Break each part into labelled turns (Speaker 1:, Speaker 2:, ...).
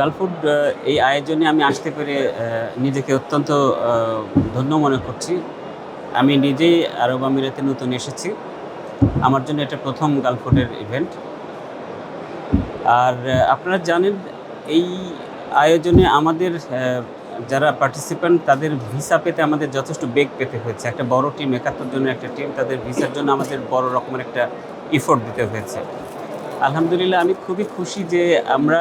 Speaker 1: গালফুড এই আয়োজনে আমি আসতে পেরে নিজেকে অত্যন্ত ধন্য মনে করছি। আমি নিজেই আরব আমিরাতে নতুন এসেছি। আমার জন্য এটা ১ম গালফুডের ইভেন্ট। আর আপনারা জানেন এই আয়োজনে আমাদের যারা পার্টিসিপ্যান্ট তাদের ভিসা পেতে আমাদের যথেষ্ট বেগ পেতে হয়েছে। একটা বড় টিম ৭১ জনের একটা টিম তাদের ভিসার জন্য আমাদের বড় রকমের একটা এফোর্ট দিতে হয়েছে। আলহামদুলিল্লাহ আমি খুবই খুশি যে আমরা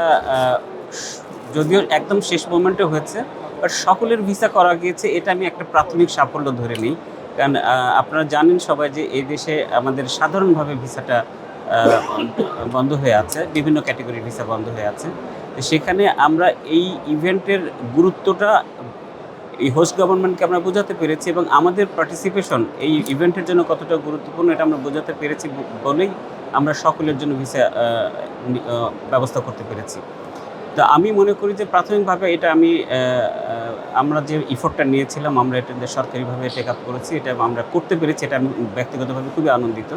Speaker 1: যদিও একদম শেষ মোমেন্টে হয়েছে, বাট সকলের ভিসা করা গিয়েছে এটা আমি একটা প্রাথমিক সাফল্য ধরে নিই। কারণ আপনারা জানেন সবাই যে এই দেশে আমাদের সাধারণভাবে ভিসাটা বন্ধ হয়ে আছে, বিভিন্ন ক্যাটেগরির ভিসা বন্ধ হয়ে আছে। তো সেখানে আমরা এই ইভেন্টের গুরুত্বটা এই হোস্ট গভর্নমেন্টকে আমরা বোঝাতে পেরেছি এবং আমাদের পার্টিসিপেশন এই ইভেন্টের জন্য কতটা গুরুত্বপূর্ণ এটা আমরা বোঝাতে পেরেছি বলেই আমরা সকলের জন্য ভিসা ব্যবস্থা করতে পেরেছি। তো আমি মনে করি যে প্রাথমিকভাবে এটা আমরা যে এফোর্টটা নিয়েছিলাম আমরা এটা সরকারিভাবে টেক আপ করেছি, এটা আমরা করতে পেরেছি, এটা আমি ব্যক্তিগতভাবে খুবই আনন্দিত।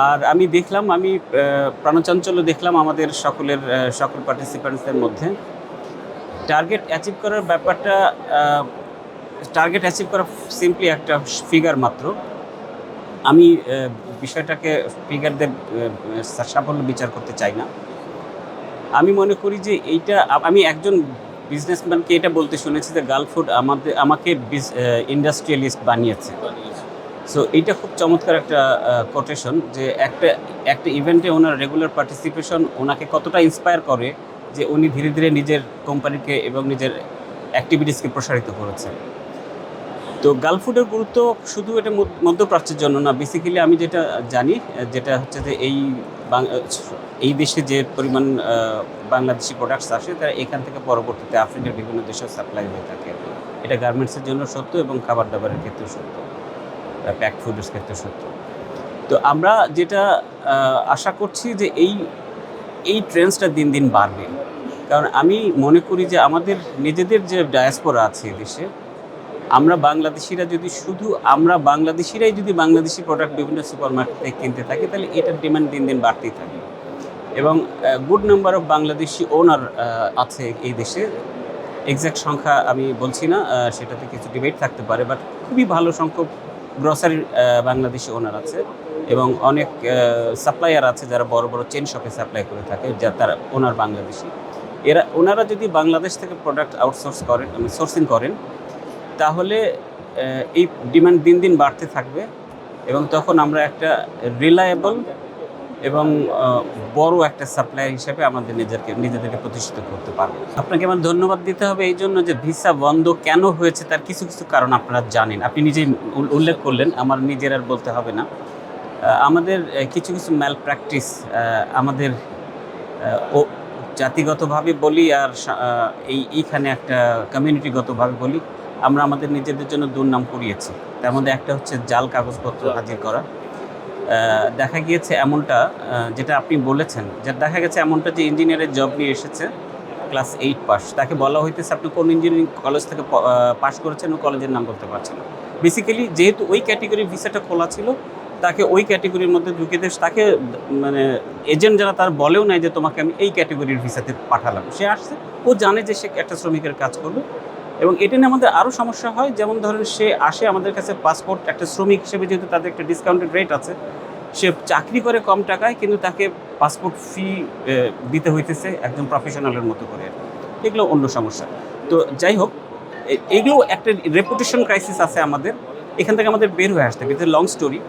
Speaker 1: আর আমি দেখলাম প্রাণচাঞ্চল্য দেখলাম আমাদের সকল পার্টিসিপ্যান্টসদের মধ্যে। টার্গেট অ্যাচিভ করার ব্যাপারটা টার্গেট অ্যাচিভ করা সিম্পলি একটা ফিগার মাত্র। আমি বিষয়টাকে ফিগার দিয়ে সাফল্য বিচার করতে চাই না। আমি মনে করি যে আমি একজন বিজনেসম্যানকে এটা বলতে শুনেছি যে গালফুড আমাকে ইন্ডাস্ট্রিয়ালিস্ট বানিয়েছে। সো এইটা খুব চমৎকার একটা কোটেশন যে একটা ইভেন্টে ওনার রেগুলার পার্টিসিপেশন ওনাকে কতটা ইন্সপায়ার করে যে উনি ধীরে ধীরে নিজের কোম্পানিকে এবং নিজের অ্যাক্টিভিটিসকে প্রসারিত করেছে। তো গালফুডের গুরুত্ব শুধু এটা মধ্যপ্রাচ্যের জন্য না, বেসিক্যালি আমি যেটা জানি যেটা হচ্ছে যে এই দেশে যে পরিমাণ বাংলাদেশি প্রোডাক্টস আসে তারা এখান থেকে পরবর্তীতে আফ্রিকার বিভিন্ন দেশেও সাপ্লাই হয়ে থাকে। এটা গার্মেন্টসের জন্য সত্য এবং খাবার দাবারের ক্ষেত্রেও সত্য, প্যাকড ফুডের ক্ষেত্রেও সত্য। তো আমরা যেটা আশা করছি যে এই ট্রেন্ডসটা দিন দিন বাড়বে। কারণ আমি মনে করি যে আমাদের নিজেদের যে ডায়াসপোরা আছে দেশে, আমরা বাংলাদেশিরাই যদি বাংলাদেশি প্রোডাক্ট বিভিন্ন সুপার মার্কেটে কিনতে থাকি তাহলে এটার ডিমান্ড দিন দিন বাড়তেই থাকবে এবং গুড নাম্বার অফ বাংলাদেশি ওনার আছে এই দেশে। এক্স্যাক্ট সংখ্যা আমি বলছি না, সেটাতে কিছু ডিবেট থাকতে পারে, বাট খুবই ভালো সংখ্যক গ্রসারির বাংলাদেশি ওনার আছে এবং অনেক সাপ্লায়ার আছে যারা বড় বড় চেন শপে সাপ্লাই করে থাকে, তারা ওনার বাংলাদেশি। ওনারা যদি বাংলাদেশ থেকে প্রোডাক্ট সোর্সিং করেন তাহলে এই ডিমান্ড দিন দিন বাড়তে থাকবে এবং তখন আমরা একটা রিলায়েবল এবং বড় একটা সাপ্লায়ার হিসেবে নিজেদেরকে প্রতিষ্ঠিত করতে পারবো। আপনাকে আমার ধন্যবাদ দিতে হবে এই জন্য যে ভিসা বন্ধ কেন হয়েছে তার কিছু কিছু কারণ আপনারা জানেন, আপনি নিজেই উল্লেখ করলেন, আমার নিজের আর বলতে হবে না। আমাদের কিছু কিছু ম্যাল প্র্যাকটিস আমাদের জাতিগতভাবে বলি আর এইখানে একটা কমিউনিটিগতভাবে বলি, আমরা আমাদের নিজেদের জন্য দুর্নাম করিয়েছি। তার মধ্যে একটা হচ্ছে জাল কাগজপত্র হাজির করা। দেখা গিয়েছে এমনটা, যেটা আপনি বলেছেন, দেখা গেছে এমনটা যে ইঞ্জিনিয়ারের জব নিয়ে এসেছে, ক্লাস 8 পাস, তাকে বলা হইতেছে আপনি কোন ইঞ্জিনিয়ারিং কলেজ থেকে পাস করেছেন, ও কলেজের নাম বলতে পারছে না। বেসিক্যালি যেহেতু ওই ক্যাটেগরির ভিসাটা খোলা ছিল, তাকে ওই ক্যাটেগরির মধ্যে ঢুকিয়ে দিয়ে তাকে মানে এজেন্ট যারা তার বলেও নাই যে তোমাকে আমি এই ক্যাটেগরির ভিসাতে পাঠালাম। সে আসছে, ও জানে যে সে একটা শ্রমিকের কাজ করবে এবং এটা নিয়ে আমাদের আরও সমস্যা হয়। যেমন ধরেন সে আসে আমাদের কাছে পাসপোর্ট, একটা শ্রমিক হিসেবে যেহেতু তাদের একটা ডিসকাউন্টেড রেট আছে, সে চাকরি করে কম টাকায় কিন্তু তাকে পাসপোর্ট ফি দিতে হইতেছে একজন প্রফেশনালের মতো করে। এগুলো অন্য সমস্যা। তো যাই হোক, এগুলো একটা রেপুটেশন ক্রাইসিস আছে আমাদের, এখান থেকে আমাদের বের হয়ে আসতে হবে। এটা লং স্টোরি।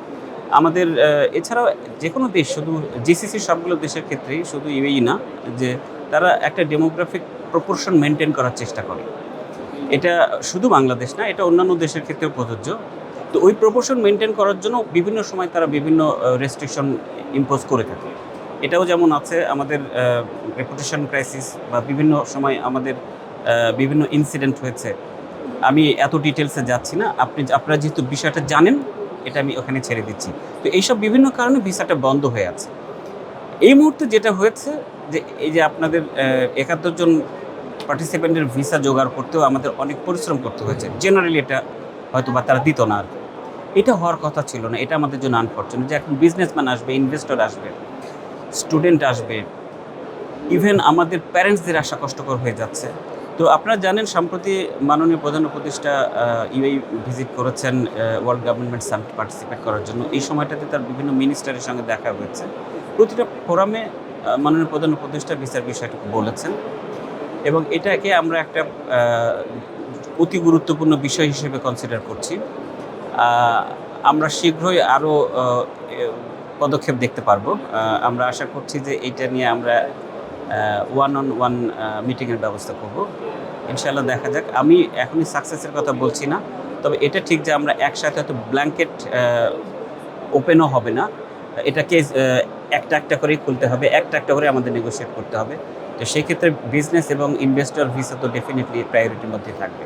Speaker 1: আমাদের এছাড়াও যে কোনো দেশ, শুধু জিসিসি সবগুলো দেশের ক্ষেত্রেই, শুধু ইউএই না, যে তারা একটা ডেমোগ্রাফিক প্রপোর্শন মেনটেন করার চেষ্টা করে। এটা শুধু বাংলাদেশ না, এটা অন্যান্য দেশের ক্ষেত্রেও প্রযোজ্য। তো ওই প্রপোর্শন মেনটেন করার জন্য বিভিন্ন সময় তারা বিভিন্ন রেস্ট্রিকশন ইম্পোজ করে থাকে। এটাও যেমন আছে আমাদের রেপুটেশন ক্রাইসিস, বা বিভিন্ন সময় আমাদের বিভিন্ন ইনসিডেন্ট হয়েছে। আমি এত ডিটেলসে যাচ্ছি না, আপনারা যেহেতু বিষয়টা জানেন এটা আমি ওখানে ছেড়ে দিচ্ছি। তো এইসব বিভিন্ন কারণে ভিসাটা বন্ধ হয়ে আছে। এই মুহূর্তে যেটা হয়েছে যে এই যে আপনাদের ৭১ জন পার্টিসিপেন্টের ভিসা জোগাড় করতেও আমাদের অনেক পরিশ্রম করতে হয়েছে। জেনারেলি এটা হয়তো বা তারা দিত না আর কি। এটা হওয়ার কথা ছিল না, এটা আমাদের জন্য আনফরচুনেট যে এখন বিজনেসম্যান আসবে, ইনভেস্টর আসবে, স্টুডেন্ট আসবে, ইভেন আমাদের প্যারেন্টসদের আসা কষ্টকর হয়ে যাচ্ছে। তো আপনারা জানেন সম্প্রতি মাননীয় প্রধান উপদেষ্টা ইউএই ভিজিট করেছেন ওয়ার্ল্ড গভর্নমেন্ট সামিট পার্টিসিপেট করার জন্য। এই সময়টাতে তার বিভিন্ন মিনিস্টারের সঙ্গে দেখা হয়েছে। প্রতিটা ফোরামে মাননীয় প্রধান উপদেষ্টা ভিসার বিষয়টুকু বলেছেন এবং এটাকে আমরা একটা আ অতি গুরুত্বপূর্ণ বিষয় হিসেবে কনসিডার করছি। আ আমরা শীঘ্রই আরও এ পদক্ষেপ দেখতে পারবো। আমরা আশা করছি যে এইটা নিয়ে আমরা ওয়ান অন ওয়ান মিটিংয়ের ব্যবস্থা করব। ইনশাআল্লাহ দেখা যাক। আমি এখনই সাকসেসের কথা বলছি না। তবে এটা ঠিক যে আমরা একসাথে হয়তো ব্ল্যাঙ্কেট ওপেনও হবে না। এটাকে একটা, একটা করেই খুলতে হবে। একটা, একটা করে আমাদের নেগোশিয়েট করতে হবে। তো সেক্ষেত্রে বিজনেস এবং ইনভেস্টর ভিসা তো ডেফিনিটলি প্রায়োরিটির মধ্যেই থাকবে।